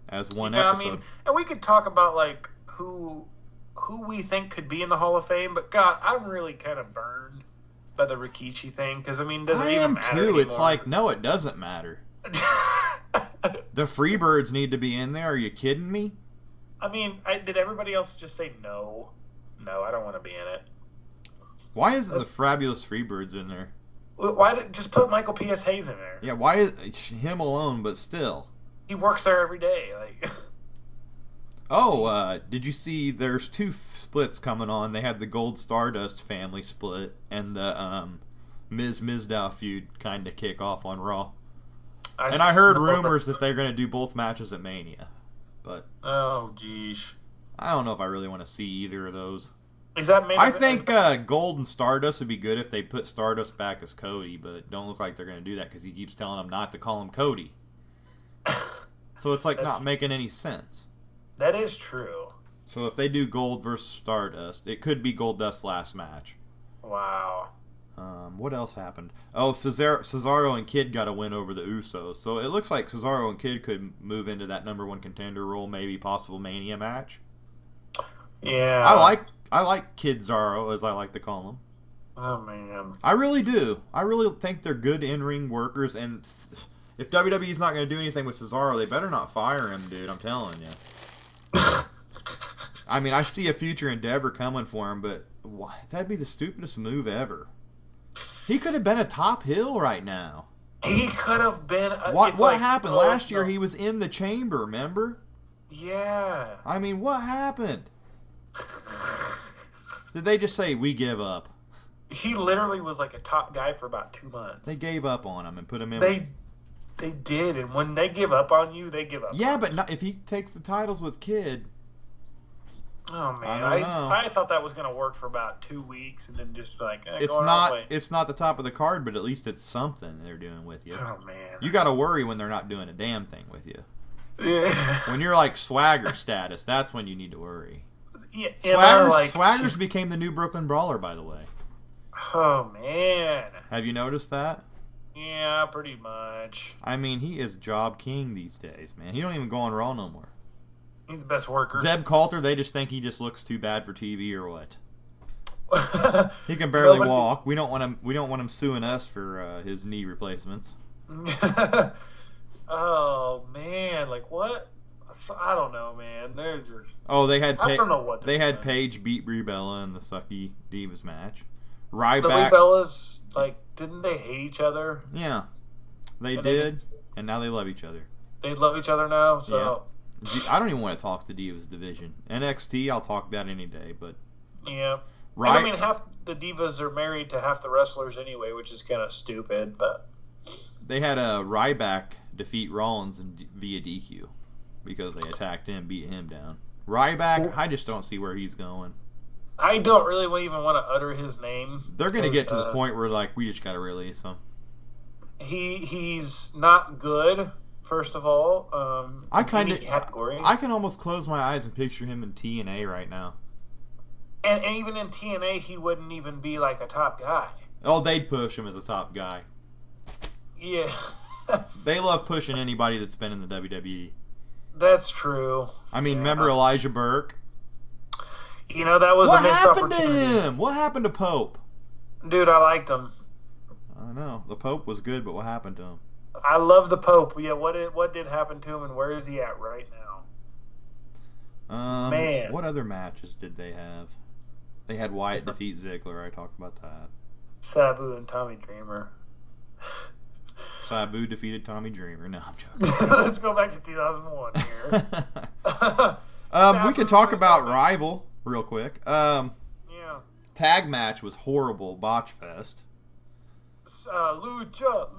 as one episode. I mean, and we could talk about like who we think could be in the Hall of Fame. But God, I'm really kind of burned by the Rikishi thing because doesn't even matter anymore. It's like no, it doesn't matter. The Freebirds need to be in there. Are you kidding me? I mean, did everybody else just say no? No, I don't want to be in it. Why isn't the Fabulous Freebirds in there? Just put Michael P.S. Hayes in there? Yeah, why is him alone? But still, he works there every day. Like, did you see? There's 2 splits coming on. They had the Gold Stardust family split and the Mizdow feud kind of kick off on Raw. I heard rumors that they're going to do both matches at Mania, but oh geez, I don't know if I really want to see either of those. Is that I think Gold and Stardust would be good if they put Stardust back as Cody, but don't look like they're going to do that because he keeps telling them not to call him Cody. So it's like not making any sense. That is true. So if they do Gold versus Stardust, it could be Goldust's last match. Wow. What else happened? Oh, Cesaro and Kid got a win over the Usos. So it looks like Cesaro and Kid could move into that #1 contender role, maybe possible Mania match. Yeah. I like Kid Zaro, as I like to call him. Oh, man. I really do. I really think they're good in-ring workers, and if WWE's not going to do anything with Cesaro, they better not fire him, dude. I'm telling you. I mean, I see a future endeavor coming for him, but that'd be the stupidest move ever. He could have been a top heel right now. He could have been. What happened? Last year he was in the chamber, remember? Yeah. I mean, what happened? Did they just say, we give up? He literally was like a top guy for about 2 months. They gave up on him and put him in. They did, and when they give up on you, they give up. Yeah, but not, if he takes the titles with Kid. Oh man, I thought that was going to work for about 2 weeks, and then just like it's not the top of the card, but at least it's something they're doing with you. Oh man, you got to worry when they're not doing a damn thing with you. Yeah. When you're like Swagger status, that's when you need to worry. Yeah, Swagger's became the new Brooklyn Brawler, by the way. Oh man, have you noticed that? Yeah, pretty much. I mean, he is job king these days, man. He don't even go on Raw no more. He's the best worker. Zeb Coulter, they just think he just looks too bad for TV or what? He can barely walk. We don't want him suing us for his knee replacements. Oh man, like what? I don't know, man. They're just. Oh, they had. I don't know what they had Paige beat Brie Bella in the Sucky Divas match. The Brie Bellas, like, didn't they hate each other? Yeah, they did, and now they love each other. They love each other now, so. Yeah. I don't even want to talk the Divas division. NXT, I'll talk that any day, but... Yeah. Right. I mean, half the Divas are married to half the wrestlers anyway, which is kind of stupid, but... They had a Ryback defeat Rollins via DQ because they attacked him, beat him down. Ryback, I just don't see where he's going. I don't really even want to utter his name. They're going to get to the point where, like, we just got to release him. He's not good... First of all, I can almost close my eyes and picture him in TNA right now. And even in TNA, he wouldn't even be like a top guy. Oh, they'd push him as a top guy. Yeah. They love pushing anybody that's been in the WWE. That's true. I mean, remember Elijah Burke? You know, that was a missed opportunity. What happened to him? What happened to Pope? Dude, I liked him. I know. The Pope was good, but what happened to him? I love the Pope. Yeah, what did happen to him, and where is he at right now? Man, what other matches did they have? They had Wyatt defeat Ziggler. I talked about that. Sabu and Tommy Dreamer. Sabu defeated Tommy Dreamer. No, I'm joking. Let's go back to 2001 here. We can talk about Rival real quick. Yeah. Tag match was horrible. Botch fest. Lucha.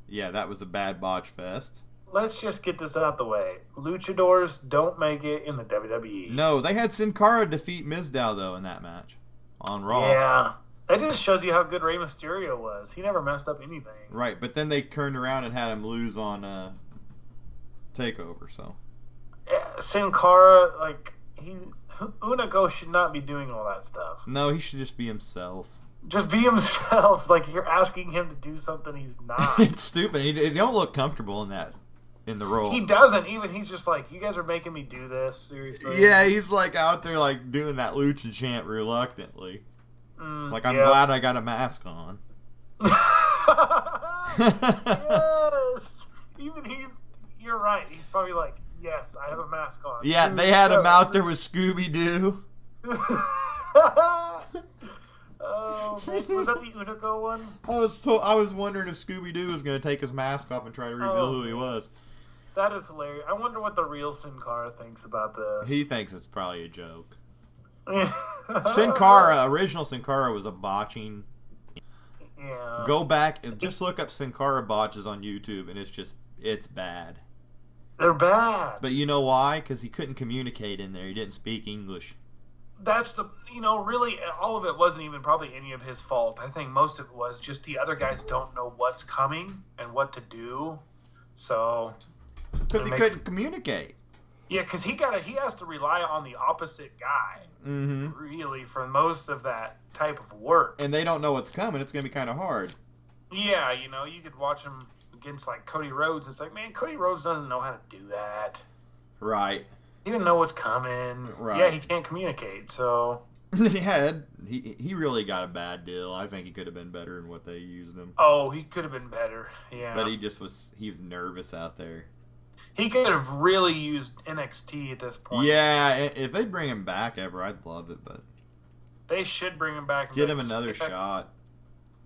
Yeah, that was a bad botch fest. Let's just get this out the way. Luchadors don't make it in the WWE. No, they had Sin Cara defeat Mizdow, though, in that match on Raw. Yeah. That just shows you how good Rey Mysterio was. He never messed up anything. Right, but then they turned around and had him lose on TakeOver, so. Yeah, Sin Cara, like, Unago should not be doing all that stuff. No, he should just be himself. Just be himself. Like, you're asking him to do something he's not. It's stupid. He don't look comfortable in the role. He doesn't. Even he's just like, you guys are making me do this. Seriously. Yeah, he's like out there like doing that lucha chant reluctantly. Like, I'm glad I got a mask on. Yes. Even you're right. He's probably like, yes, I have a mask on. Yeah, they had him out there with Scooby-Doo. Was that the Unico one? I was wondering if Scooby-Doo was going to take his mask off and try to reveal who he was. That is hilarious. I wonder what the real Sin Cara thinks about this. He thinks it's probably a joke. Sin Cara, original Sin Cara was a botching. Yeah. Go back and just look up Sin Cara botches on YouTube, and it's bad. They're bad. But you know why? Because he couldn't communicate in there. He didn't speak English. That's really, all of it wasn't even probably any of his fault. I think most of it was just the other guys don't know what's coming and what to do. So. Because he couldn't communicate. Yeah, because he has to rely on the opposite guy, really, for most of that type of work. And they don't know what's coming. It's going to be kind of hard. Yeah, you could watch him against, like, Cody Rhodes. It's like, man, Cody Rhodes doesn't know how to do that. Right. He didn't know what's coming. Right. Yeah, he can't communicate, so. Yeah, he really got a bad deal. I think he could have been better in what they used him. Oh, he could have been better, yeah. But he was nervous out there. He could have really used NXT at this point. Yeah, if they bring him back ever, I'd love it, but. They should bring him back. Get him another shot.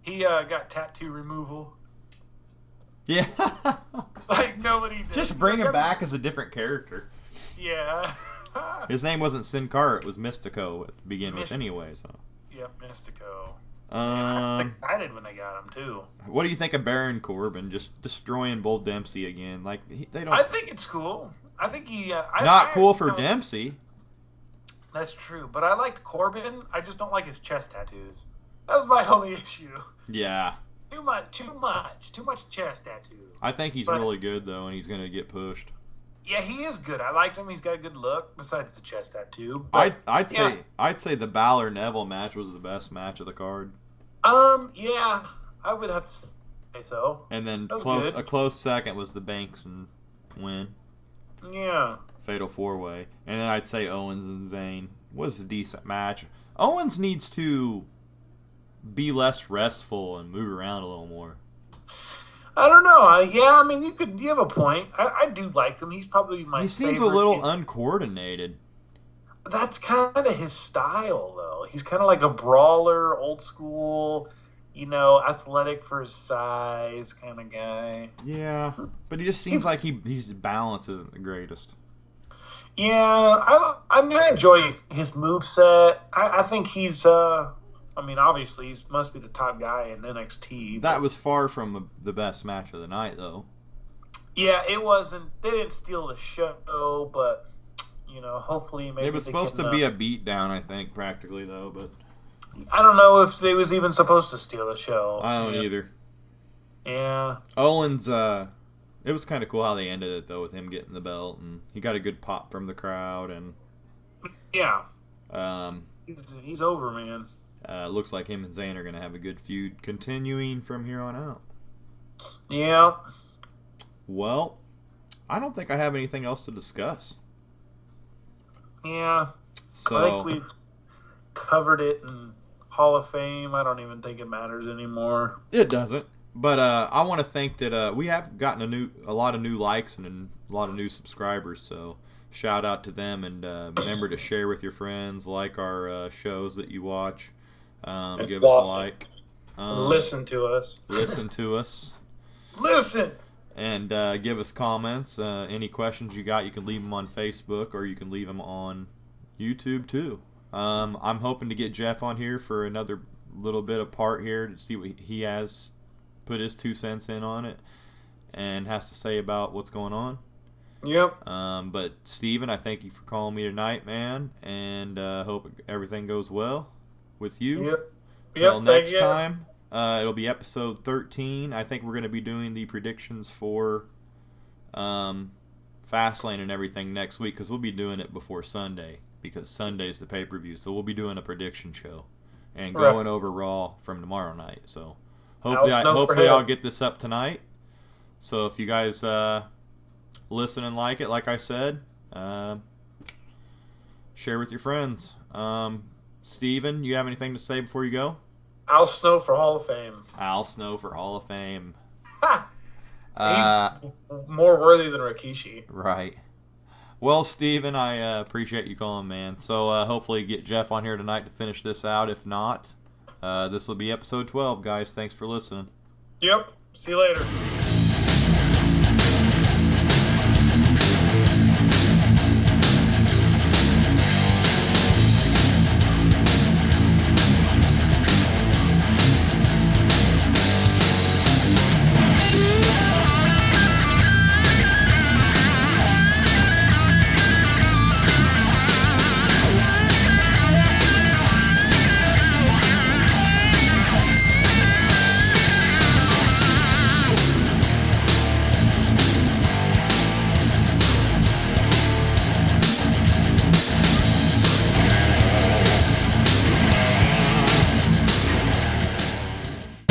He got tattoo removal. Yeah. Like nobody did. Just bring him back as a different character. Yeah. His name wasn't Sin Cara, it was Mystico to begin with anyway, so. Yep, Mystico. I was excited when they got him too. What do you think of Baron Corbin just destroying Bull Dempsey again? Like they don't. I think it's cool. I think he. Not cool for Dempsey. That's true, but I liked Corbin. I just don't like his chest tattoos. That was my only issue. Yeah. Too much chest tattoo. I think he's really good though, and he's gonna get pushed. Yeah, he is good. I liked him. He's got a good look. Besides the chest tattoo, I'd say the Balor Neville match was the best match of the card. Yeah, I would have to say so. And then a close second was the Banks and win. Yeah. Fatal 4-way, and then I'd say Owens and Zayn was a decent match. Owens needs to be less restful and move around a little more. I don't know. You have a point. I do like him. He's probably my favorite. He seems a little uncoordinated. That's kind of his style, though. He's kind of like a brawler, old school, athletic for his size kind of guy. Yeah, but he just seems like his balance isn't the greatest. Yeah, I'm going to enjoy his moveset. I think he's... obviously, he must be the top guy in NXT. That was far from the best match of the night, though. Yeah, it wasn't. They didn't steal the show, but, hopefully maybe it was supposed to be a beatdown, I think, practically, though. But I don't know if they was even supposed to steal the show. I don't either. Yeah. Owens, it was kind of cool how they ended it, though, with him getting the belt, and he got a good pop from the crowd, and... Yeah. He's over, man. Looks like him and Zayn are going to have a good feud continuing from here on out. Yeah. Well, I don't think I have anything else to discuss. Yeah. So, I think we've covered it in Hall of Fame. I don't even think it matters anymore. It doesn't. But I want to think that we have gotten a lot of new likes and a lot of new subscribers, so... Shout out to them, and remember to share with your friends, like our shows that you watch. Give us a like. Listen to us. Listen to us. Listen! And give us comments. Any questions you got, you can leave them on Facebook, or you can leave them on YouTube, too. I'm hoping to get Jeff on here for another little bit of part here to see what he has put his 2 cents in on it and has to say about what's going on. Yep. But Steven, I thank you for calling me tonight, man, and hope everything goes well with you. Yep. Till next time, it'll be episode 13. I think we're going to be doing the predictions for Fastlane and everything next week, because we'll be doing it before Sunday, because Sunday's the pay-per-view. So we'll be doing a prediction show and going over Raw from tomorrow night. So hopefully I'll get this up tonight. So if you guys listen and like it, like I said, share with your friends. Steven, you have anything to say before you go? Al Snow for Hall of Fame. Al Snow for Hall of Fame. He's more worthy than Rikishi. Right. Well, Steven, I appreciate you calling, man. So hopefully get Jeff on here tonight to finish this out. If not, This will be episode 12, guys. Thanks for listening. Yep. See you later.